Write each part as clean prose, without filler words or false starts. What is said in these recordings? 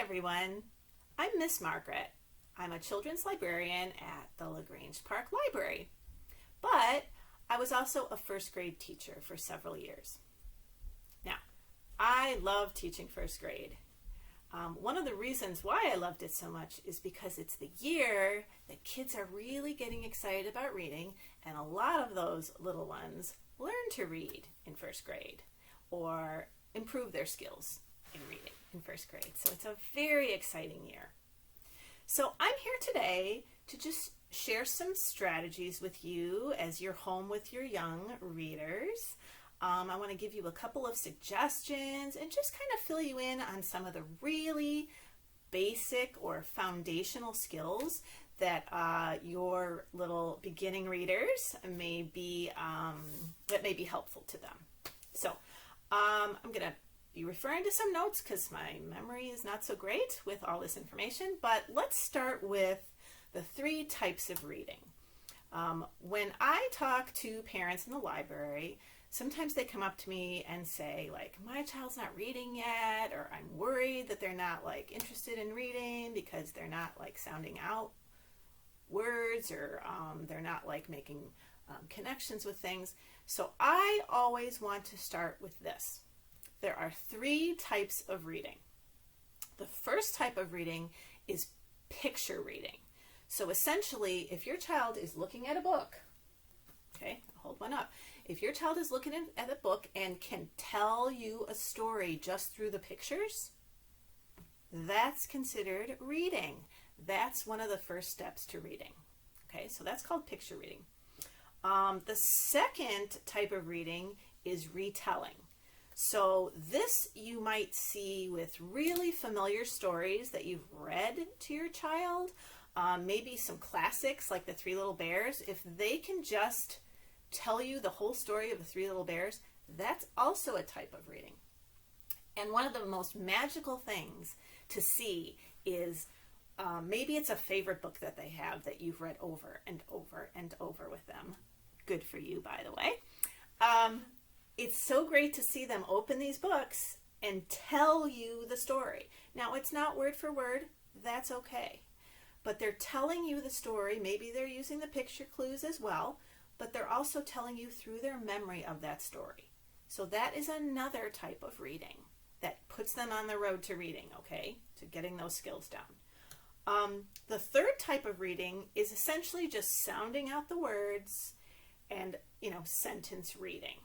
everyone. I'm Miss Margaret. I'm a children's librarian at the LaGrange Park Library, but I was also a first grade teacher for several years. Now, I love teaching first grade. One of the reasons why I loved it so much is because it's the year that kids are really getting excited about reading, and a lot of those little ones learn to read in first grade or improve their skills in reading in first grade. So it's a very exciting year. So I'm here today to just share some strategies with you as you're home with your young readers. I want to give you a couple of suggestions and just kind of fill you in on some of the really basic or foundational skills that your little beginning readers may be helpful to them. So I'm going to be referring to some notes because my memory is not so great with all this information, but let's start with the 3 types of reading. When I talk to parents in the library, sometimes they come up to me and say, like, my child's not reading yet, or I'm worried that they're not interested in reading because they're not sounding out words, or they're not making connections with things. So I always want to start with this. There are 3 types of reading. The first type of reading is picture reading. So essentially, if your child is looking at a book, okay, I'll hold one up. If your child is looking at a book and can tell you a story just through the pictures, that's considered reading. That's one of the first steps to reading. Okay, so that's called picture reading. The second type of reading is retelling. So this you might see with really familiar stories that you've read to your child, maybe some classics like the 3 Little Bears. If they can just tell you the whole story of the 3 Little Bears, that's also a type of reading. And one of the most magical things to see is maybe it's a favorite book that they have that you've read over and over and over with them. Good for you, by the way. It's so great to see them open these books and tell you the story. Now, it's not word for word. That's okay. But they're telling you the story. Maybe they're using the picture clues as well, but they're also telling you through their memory of that story. So that is another type of reading that puts them on the road to reading, okay, to getting those skills down. The third type of reading is essentially just sounding out the words and, sentence reading.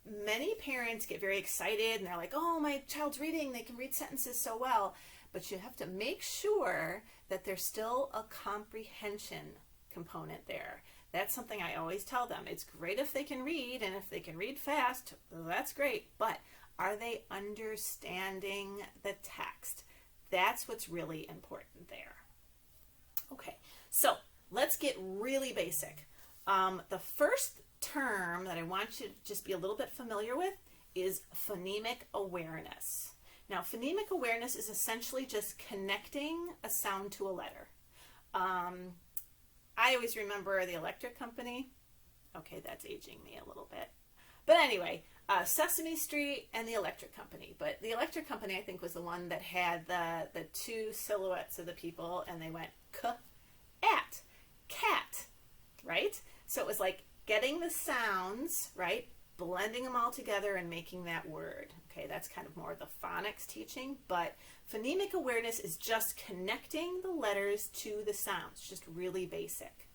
Many parents get very excited and they're like, oh, my child's reading, they can read sentences so well. But you have to make sure that there's still a comprehension component there. That's something I always tell them. It's great if they can read, and if they can read fast, that's great. But are they understanding the text? That's what's really important there. Okay, so let's get really basic. The first term that I want you to just be a little bit familiar with is phonemic awareness. Now, phonemic awareness is essentially just connecting a sound to a letter. I always remember the electric company. Okay, that's aging me a little bit. But anyway, Sesame Street and the electric company. But the electric company, I think, was the one that had the 2 silhouettes of the people, and they went k-at, cat, right? So it was like getting the sounds, right, blending them all together and making that word. Okay, that's kind of more the phonics teaching, but phonemic awareness is just connecting the letters to the sounds, just really basic.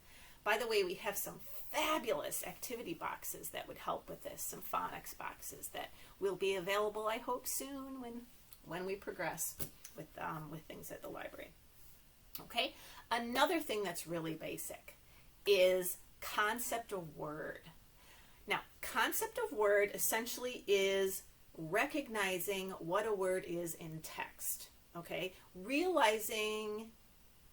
By the way, we have some fabulous activity boxes that would help with this, some phonics boxes that will be available, I hope, soon when we progress with things at the library. Okay, another thing that's really basic is concept of word. Now, concept of word essentially is recognizing what a word is in text, okay? Realizing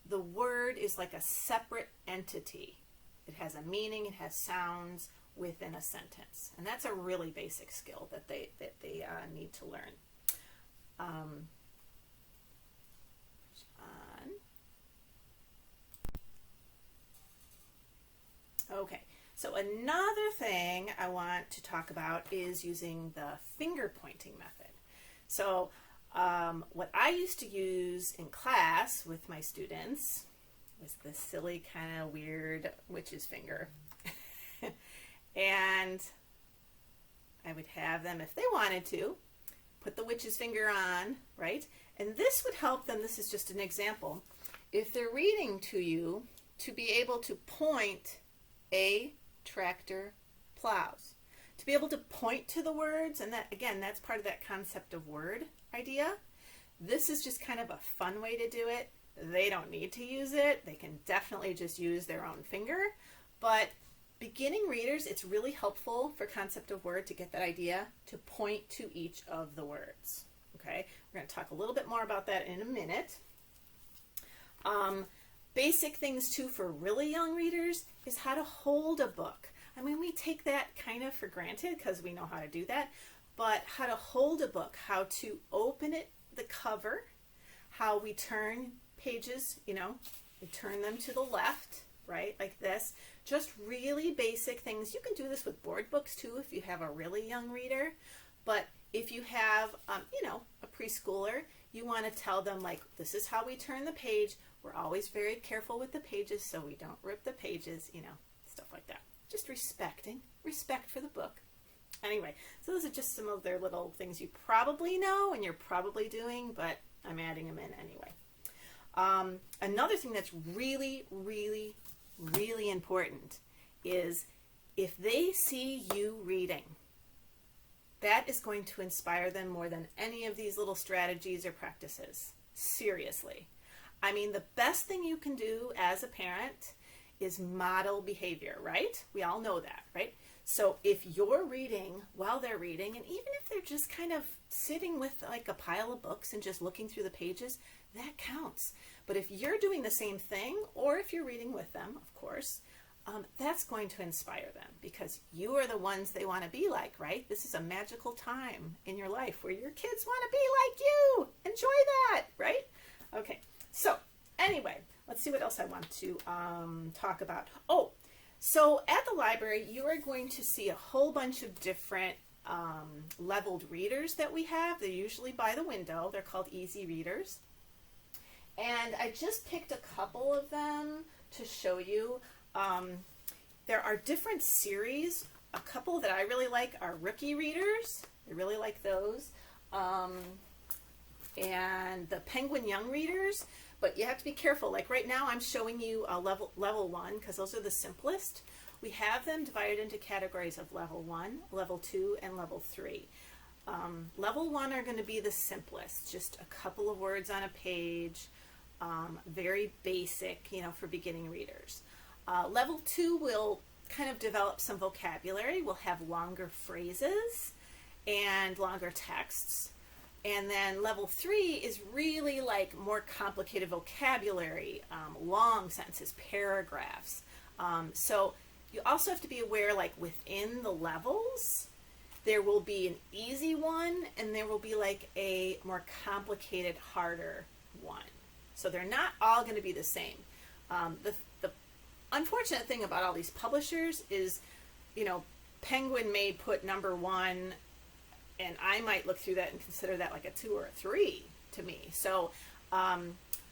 the word is like a separate entity. It has a meaning, it has sounds within a sentence. And that's a really basic skill that they need to learn. Okay, so another thing I want to talk about is using the finger pointing method. So What I used to use in class with my students was this silly kind of weird witch's finger. And I would have them, if they wanted to, put the witch's finger on, right? And this would help them, this is just an example, if they're reading to you, to be able to point a tractor plows. To be able to point to the words, and that, again, that's part of that concept of word idea. This is just kind of a fun way to do it. They don't need to use it. They can definitely just use their own finger. But beginning readers, it's really helpful for concept of word to get that idea to point to each of the words. Okay, we're going to talk a little bit more about that in a minute. Basic things too for really young readers is how to hold a book. I mean, we take that kind of for granted because we know how to do that, but how to hold a book, how to open it, the cover, how we turn pages, you know, we turn them to the left, right, like this. Just really basic things. You can do this with board books too if you have a really young reader, but if you have, you know, a preschooler, you want to tell them, like, this is how we turn the page. We're always very careful with the pages so we don't rip the pages, you know, stuff like that. Just respect for the book. Anyway, so those are just some of their little things you probably know and you're probably doing, but I'm adding them in anyway. Another thing that's really, really, really important is if they see you reading, that is going to inspire them more than any of these little strategies or practices. Seriously. I mean, the best thing you can do as a parent is model behavior, right? We all know that, right? So if you're reading while they're reading, and even if they're just kind of sitting with like a pile of books and just looking through the pages, that counts. But if you're doing the same thing, or if you're reading with them, of course, that's going to inspire them because you are the ones they want to be like, right? This is a magical time in your life where your kids want to be like you. Enjoy that, right? Okay, so anyway, let's see what else I want to talk about. Oh, so at the library, you are going to see a whole bunch of different leveled readers that we have. They're usually by the window. They're called easy readers. And I just picked a couple of them to show you. There are different series. A couple that I really like are rookie readers. I really like those. And the Penguin Young readers. But you have to be careful. Like right now I'm showing you a level 1 because those are the simplest. We have them divided into categories of level 1, level 2, and level 3. Level 1 are going to be the simplest. Just a couple of words on a page. Very basic, you know, for beginning readers. Level 2 will kind of develop some vocabulary. We'll have longer phrases and longer texts. And then level 3 is really like more complicated vocabulary, long sentences, paragraphs. So you also have to be aware, like within the levels, there will be an easy one and there will be like a more complicated, harder one. So they're not all going to be the same. The unfortunate thing about all these publishers is, you know, Penguin may put number 1 and I might look through that and consider that like a 2 or a 3 to me. So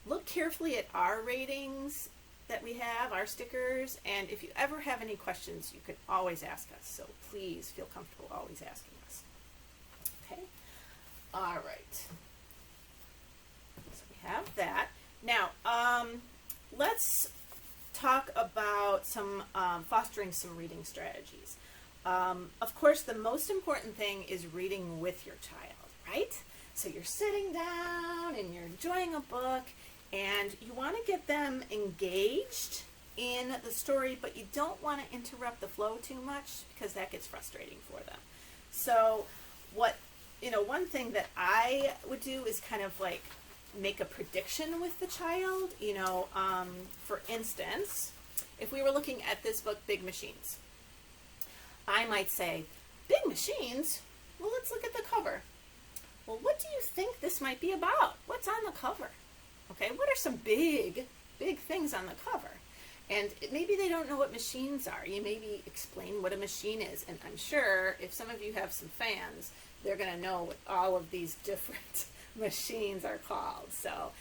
look carefully at our ratings that we have, our stickers, and if you ever have any questions, you can always ask us. So please feel comfortable always asking us. Okay? All right. So we have that. Now, let's talk about some fostering some reading strategies. Of course, the most important thing is reading with your child, right? So you're sitting down and you're enjoying a book and you want to get them engaged in the story, but you don't want to interrupt the flow too much because that gets frustrating for them. So one thing that I would do is kind of like make a prediction with the child. For instance, if we were looking at this book, Big Machines, I might say, big machines? Well, let's look at the cover. Well, what do you think this might be about? What's on the cover? Okay, what are some big things on the cover? And maybe they don't know what machines are. You maybe explain what a machine is. And I'm sure if some of you have some fans, they're going to know what all of these different machines are called. So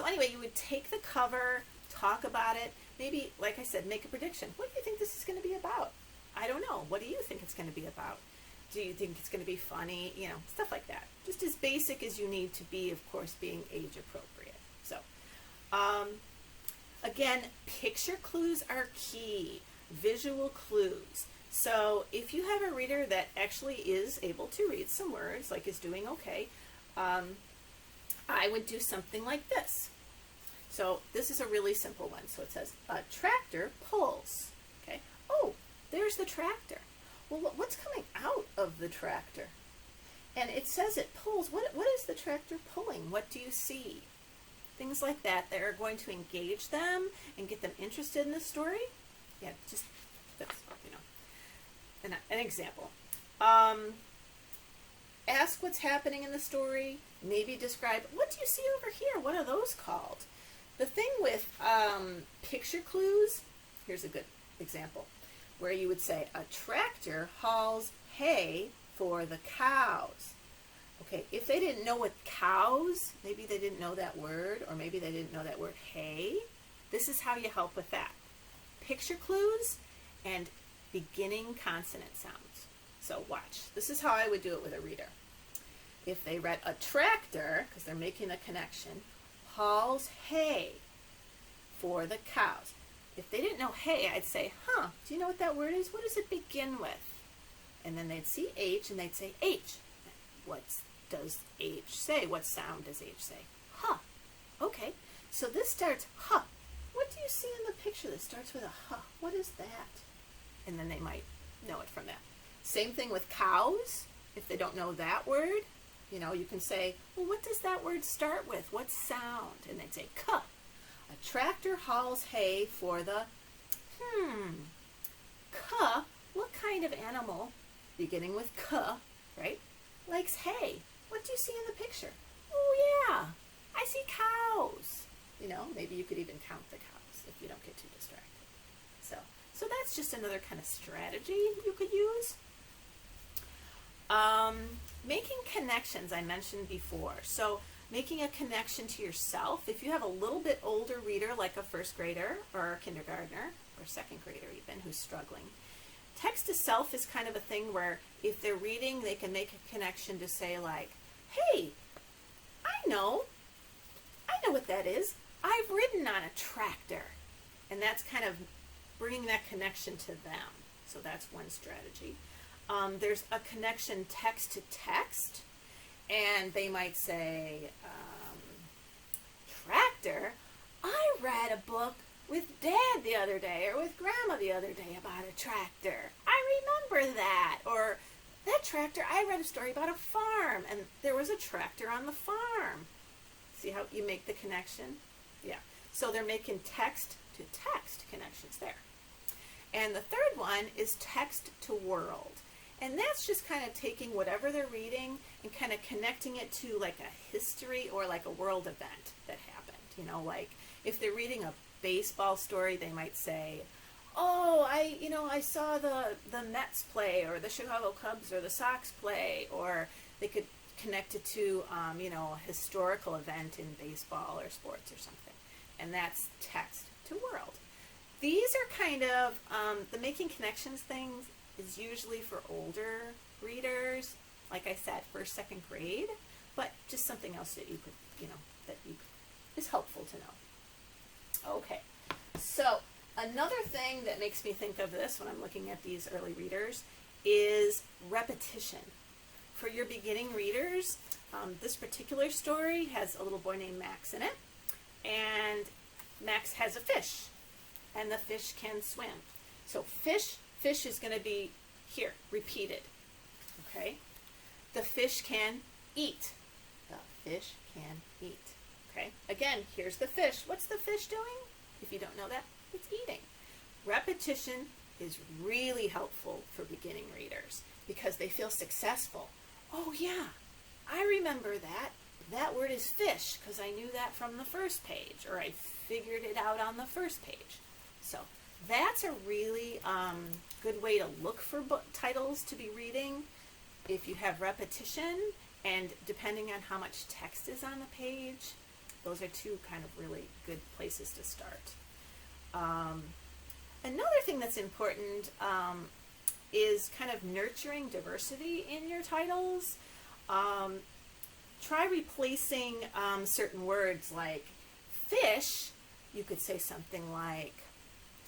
anyway, you would take the cover, talk about it, maybe, like I said, make a prediction. What do you think this is going to be about? I don't know. What do you think it's going to be about? Do you think it's going to be funny? You know, stuff like that. Just as basic as you need to be, of course, being age appropriate. So, again, picture clues are key. Visual clues. So if you have a reader that actually is able to read some words, like is doing okay, I would do something like this. So this is a really simple one. So it says, a tractor pulls. Okay. Oh, there's the tractor. Well, what's coming out of the tractor? And it says it pulls. What is the tractor pulling? What do you see? Things like that that are going to engage them and get them interested in the story. Yeah, just that's, you know, an example. Ask what's happening in the story. Maybe describe, what do you see over here? What are those called? The thing with picture clues, here's a good example, where you would say, a tractor hauls hay for the cows. Okay, if they didn't know what cows, maybe they didn't know that word, or maybe they didn't know that word hay, this is how you help with that. Picture clues and beginning consonant sounds. So watch. This is how I would do it with a reader. If they read a tractor, because they're making a connection, hauls hay for the cows. If they didn't know hay, I'd say, do you know what that word is? What does it begin with? And then they'd see H and they'd say H. What does H say? What sound does H say? Huh. Okay. So this starts, huh. What do you see in the picture that starts with a huh? What is that? And then they might know it from that. Same thing with cows. If they don't know that word, you know, you can say, well, what does that word start with? What sound? And they'd say, cuh. A tractor hauls hay for the, cuh. What kind of animal, beginning with cuh, right, likes hay? What do you see in the picture? Oh, yeah, I see cows. You know, maybe you could even count the cows if you don't get too distracted. So that's just another kind of strategy you could use. Making connections, I mentioned before. So making a connection to yourself. If you have a little bit older reader, like a first grader or a kindergartner or second grader even, who's struggling, text to self is kind of a thing where if they're reading, they can make a connection to say like, hey, I know what that is. I've ridden on a tractor. And that's kind of bringing that connection to them. So that's one strategy. There's a connection text to text, and they might say, tractor, I read a book with Dad the other day, or with Grandma the other day about a tractor. I remember that. Or that tractor, I read a story about a farm, and there was a tractor on the farm. See how you make the connection? Yeah. So they're making text to text connections there. And the third one is text to world. And that's just kind of taking whatever they're reading and kind of connecting it to like a history or like a world event that happened. You know, like if they're reading a baseball story, they might say, oh, I saw the Mets play, or the Chicago Cubs or the Sox play, or they could connect it to, a historical event in baseball or sports or something. And that's text to world. These are kind of, the making connections things is usually for older readers, like I said, first, second grade, but just something else that you could, is helpful to know. Okay, so another thing that makes me think of this when I'm looking at these early readers is repetition. For your beginning readers, this particular story has a little boy named Max in it, and Max has a fish, and the fish can swim. So fish is going to be here, repeated, okay? The fish can eat. The fish can eat, okay? Again, here's the fish. What's the fish doing? If you don't know that, it's eating. Repetition is really helpful for beginning readers because they feel successful. Oh yeah, I remember that. That word is fish because I knew that from the first page, or I figured it out on the first page. So that's a really good way to look for book titles to be reading. If you have repetition And depending on how much text is on the page, those are two kind of really good places to start. Another thing that's important is kind of nurturing diversity in your titles. Try replacing certain words like fish. You could say something like,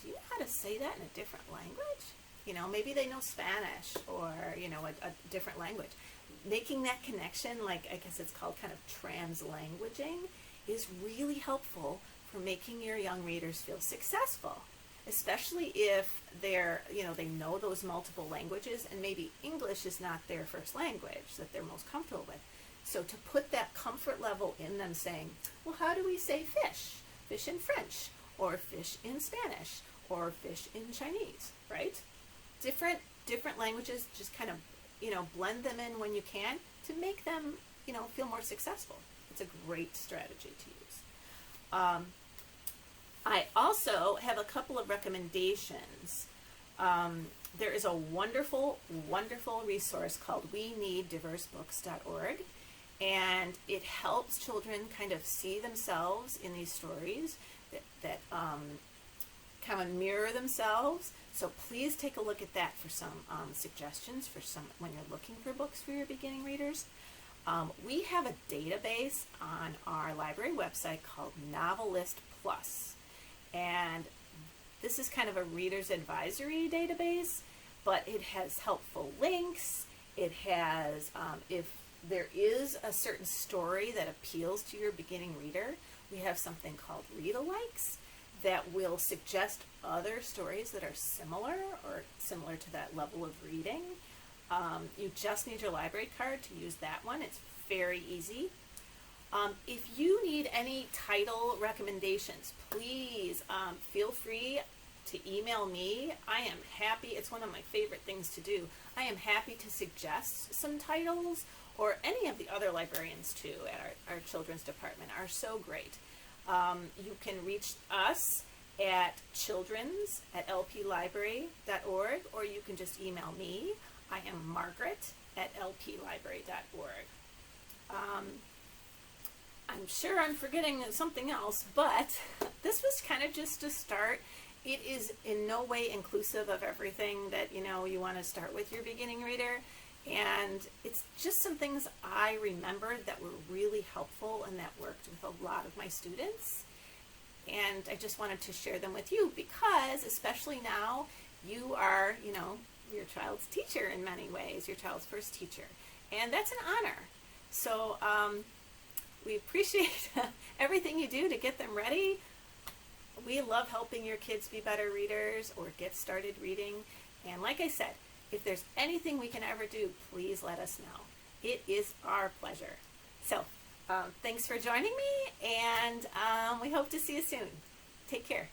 do you know how to say that in a different language? You know, maybe they know Spanish or, you know, a different language. Making that connection, like I guess it's called kind of translanguaging, is really helpful for making your young readers feel successful, especially if they're, you know, they know those multiple languages and maybe English is not their first language that they're most comfortable with. So to put that comfort level in them saying, well, how do we say fish? Fish in French, or fish in Spanish, or fish in Chinese, right? Different languages, just kind of, you know, blend them in when you can to make them, you know, feel more successful. It's a great strategy to use. I also have a couple of recommendations. There is a wonderful, wonderful resource called WeNeedDiverseBooks.org, and it helps children kind of see themselves in these stories that kind of mirror themselves. So please take a look at that for some suggestions for some when you're looking for books for your beginning readers. We have a database on our library website called Novelist Plus, and this is kind of a reader's advisory database, but it has helpful links. It has, if there is a certain story that appeals to your beginning reader, we have something called read-alikes that will suggest other stories that are similar or similar to that level of reading. You just need your library card to use that one. It's very easy. If you need any title recommendations, please feel free to email me. I am happy. It's one of my favorite things to do. I am happy to suggest some titles, or any of the other librarians too at our children's department are so great. You can reach us at childrens@lplibrary.org, or you can just email me. I am Margaret at lplibrary.org. I'm sure I'm forgetting something else, but this was kind of just a start. It is in no way inclusive of everything that, you know, you want to start with your beginning reader. And it's just some things I remembered that were really helpful and that worked with a lot of my students. And I just wanted to share them with you because, especially now, you are, you know, your child's teacher in many ways, your child's first teacher. And that's an honor. So we appreciate everything you do to get them ready. We love helping your kids be better readers or get started reading. And like I said, if there's anything we can ever do, please let us know. It is our pleasure. So thanks for joining me, and we hope to see you soon. Take care.